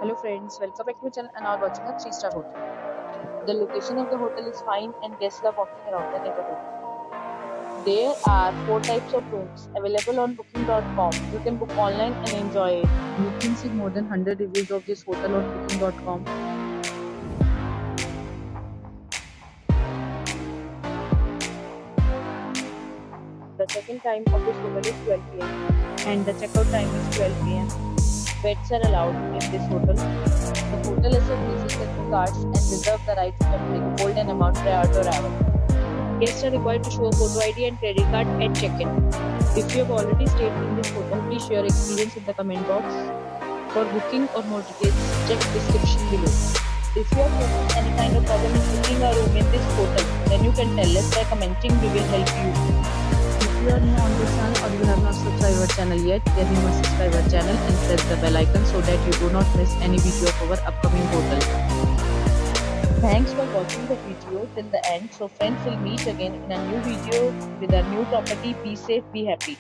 Hello friends, welcome back to my channel and are watching a 3-star hotel. The location of the hotel is fine and guests love walking around the neighborhood. There are 4 types of rooms available on booking.com. You can book online and enjoy it. You can see more than 100 reviews of this hotel on booking.com. The check-in time of this hotel is 12 pm and the checkout time is 12 pm. Pets are allowed in this hotel. The hotel accepts basic credit cards and reserves the right to temporarily hold an amount prior to arrival. Guests are required to show a photo ID and credit card at check-in. If you have already stayed in this hotel, please share your experience in the comment box. For booking or more details, check description below. If you are facing any kind of problem in booking a room in this hotel, then you can tell us by commenting. We will help you. If you are new on this channel or you have not subscribed our channel yet, then you must subscribe our channel and press the bell icon so that you do not miss any video of our upcoming hotel. Thanks for watching the video till the end. So friends, will meet again in a new video with a new property. Be safe, be happy.